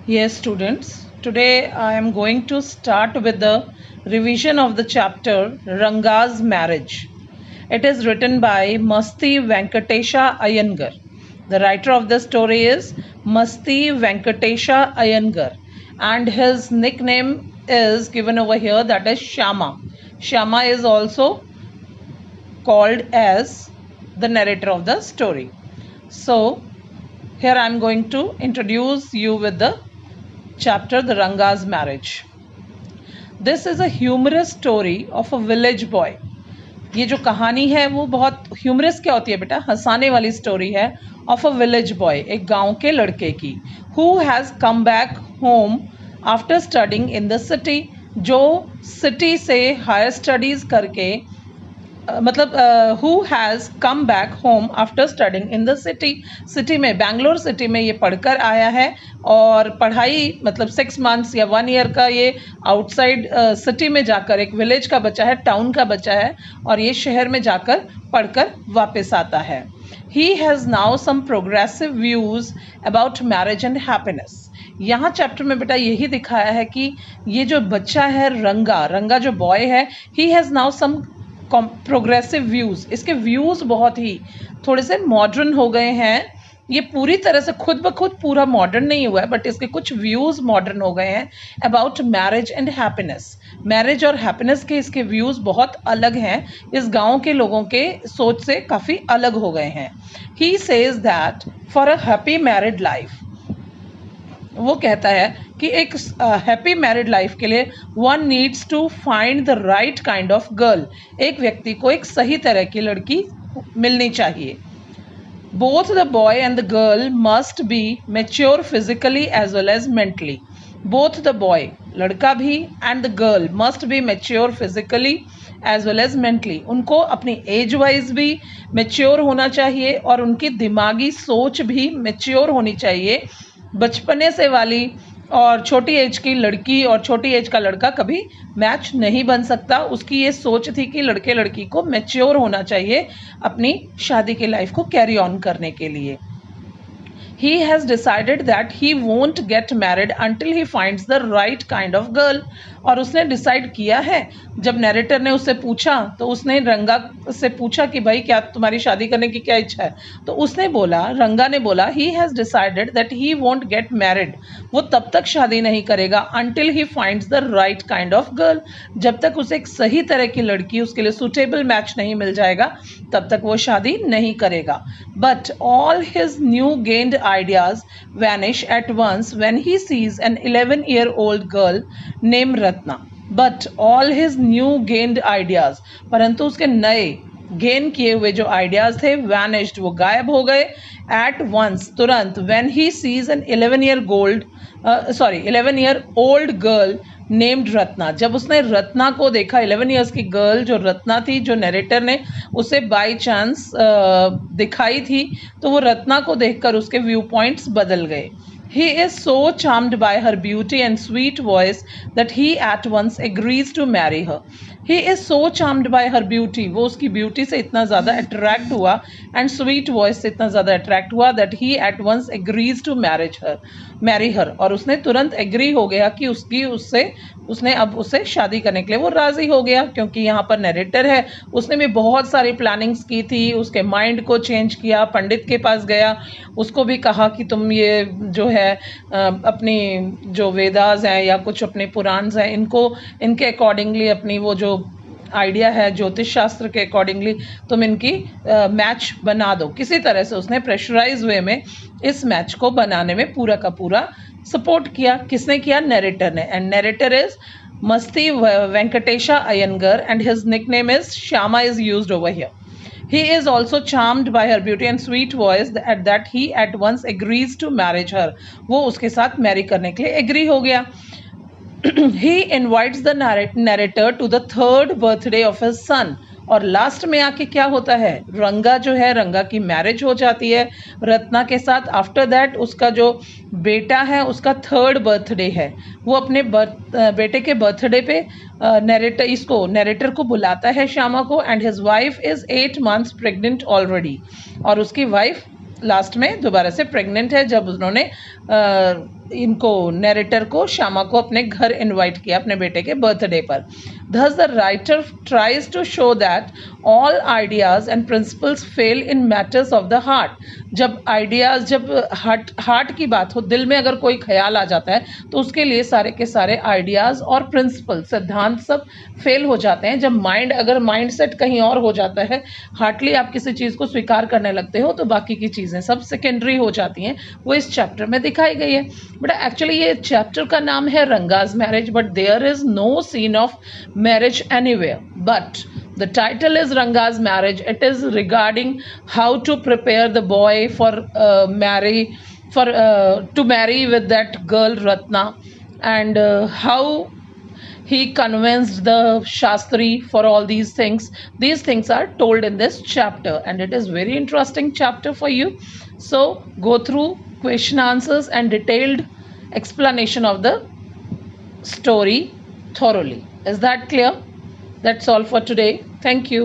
Yes, students. Today I am going to start with the revision of the chapter Ranga's Marriage. It is written by Masti Venkatesha Iyengar. The writer of the story is Masti Venkatesha Iyengar, and his nickname is given over here, that is Shama. Shama is also called as the narrator of the story. So, here I am going to introduce you with the chapter The Ranga's Marriage. This is a humorous story of a village boy. ये जो कहानी है वो बहुत humerus क्या होती है बेटा, हंसाने वाली स्टोरी है ऑफ अ विलेज बॉय, एक गांव के लड़के की, who has come back home after studying in the city, जो सिटी से हायर स्टडीज़ करके who has come back home after studying in the city, city में, बैंगलोर सिटी में ये पढ़कर आया है और पढ़ाई मतलब 6 मंथ्स या 1 ईयर का ये आउटसाइड सिटी में जाकर, एक विलेज का बच्चा है, टाउन का बच्चा है और ये शहर में जाकर पढ़कर वापस आता है. He has now some progressive views about marriage and happiness. यहाँ चैप्टर में बेटा यही दिखाया है कि ये जो बच्चा है रंगा जो बॉय है, he has now some progressive views, इसके व्यूज़ बहुत ही थोड़े से मॉडर्न हो गए हैं. ये पूरी तरह से खुद ब खुद पूरा मॉडर्न नहीं हुआ है, बट इसके कुछ व्यूज़ मॉडर्न हो गए हैं about marriage and happiness. Marriage और हैप्पीनेस के इसके व्यूज़ बहुत अलग हैं, इस गांव के लोगों के सोच से काफ़ी अलग हो गए हैं. He says that for a happy married life, वो कहता है कि एक हैप्पी मैरिड लाइफ के लिए one needs to find the right kind of girl, एक व्यक्ति को एक सही तरह की लड़की मिलनी चाहिए. Both the boy and the girl must be mature physically as well as mentally. Both the boy, लड़का भी, and the girl must be mature physically as well as mentally. उनको अपनी एज वाइज भी मेच्योर होना चाहिए और उनकी दिमागी सोच भी मेच्योर होनी चाहिए. बचपने से वाली और छोटी एज की लड़की और छोटी एज का लड़का कभी मैच नहीं बन सकता. उसकी ये सोच थी कि लड़के लड़की को मैच्योर होना चाहिए अपनी शादी की लाइफ को कैरी ऑन करने के लिए. He has decided that he won't get married until he finds the right kind of girl. और उसने डिसाइड किया है, जब नैरेटर ने उससे पूछा तो उसने रंगा से पूछा कि भाई क्या तुम्हारी शादी करने की क्या इच्छा है, तो उसने बोला, रंगा ने बोला, he has decided that he won't get married, वो तब तक शादी नहीं करेगा until he finds the right kind of girl, जब तक उसे एक सही तरह की लड़की, उसके लिए suitable मैच नहीं मिल जाएगा तब तक वो शादी नहीं करेगा. But all his new gained ideas vanish at once when he sees an 11-year-old girl named Ratna. But all his new gained ideas, परंतु उसके नए गेन किए हुए जो आइडियाज थे, vanished, वो गायब हो गए. at once, तुरंत, when he sees an 11-year-old girl named Ratna, जब उसने रत्ना को देखा, 11 ईयर्स की गर्ल जो रत्ना थी, जो नरेटर ने उसे बाय चांस दिखाई थी, तो वो रत्ना को देखकर उसके व्यू पॉइंट्स बदल गए. He is so charmed by her beauty and sweet voice that he at once agrees to marry her. He is so charmed by her beauty, वो उसकी ब्यूटी से इतना ज़्यादा अट्रैक्ट हुआ, एंड स्वीट वॉइस से इतना ज़्यादा अट्रैक्ट हुआ that he at once agrees to marry her, और उसने तुरंत एग्री हो गया कि उसने अब उससे शादी करने के लिए वो राज़ी हो गया. क्योंकि यहाँ पर नरेटर है, उसने भी बहुत सारी प्लानिंग्स की थी, उसके माइंड को चेंज किया, पंडित के पास गया, उसको भी कहा कि तुम ये जो है अपनी जो वेदास हैं या कुछ अपने पुराण्स हैं, इनके अकॉर्डिंगली अपनी वो जो आइडिया है ज्योतिष शास्त्र के अकॉर्डिंगली तुम इनकी मैच बना दो. किसी तरह से उसने प्रेशराइज वे में इस मैच को बनाने में पूरा का पूरा सपोर्ट किया. किसने किया? नरेटर ने. And narrator is Masti Venkatesha Iyengar and his nickname is Shyama is used over here. He is also charmed by her beauty and sweet voice that he at once agrees to marry her. वो उसके साथ Mary करने के लिए agree हो गया. He invites the narrator to the 3rd birthday of his son. और last में आके क्या होता है, रंगा जो है, रंगा की मैरिज हो जाती है रत्ना के साथ. आफ्टर दैट उसका जो बेटा है उसका 3rd बर्थडे है. वो अपने बेटे के बर्थडे पे नरेटर को बुलाता है श्यामा को. And his wife is 8 months pregnant already, और उसकी वाइफ लास्ट में दोबारा से प्रेग्नेंट है जब उन्होंने इनको नरेटर को श्यामा को अपने घर इनवाइट किया अपने बेटे के बर्थडे पर. Thus the writer tries to show that all ideas and principles fail in matters of the heart. जब आइडियाज, जब हार्ट की बात हो, दिल में अगर कोई ख्याल आ जाता है तो उसके लिए सारे के सारे आइडियाज और प्रिंसिपल, सिद्धांत सब फेल हो जाते हैं. जब अगर माइंड सेट कहीं और हो जाता है, हार्टली आप किसी चीज़ को स्वीकार करने लगते हो, तो बाकी की चीज़ें सब सेकेंडरी हो जाती हैं. वो इस चैप्टर में दिखाई गई है. बट एक्चुअली ये चैप्टर का नाम है Ranga's marriage, but there is no scene of marriage anywhere, but the title is Ranga's marriage. It is regarding how to prepare the boy for to marry with that girl Ratna, and how he convinced the Shastri for all these things. These things are told in this chapter, and it is very interesting chapter for you. So go through question answers and detailed explanation of the story thoroughly. Is that clear? That's all for today. Thank you.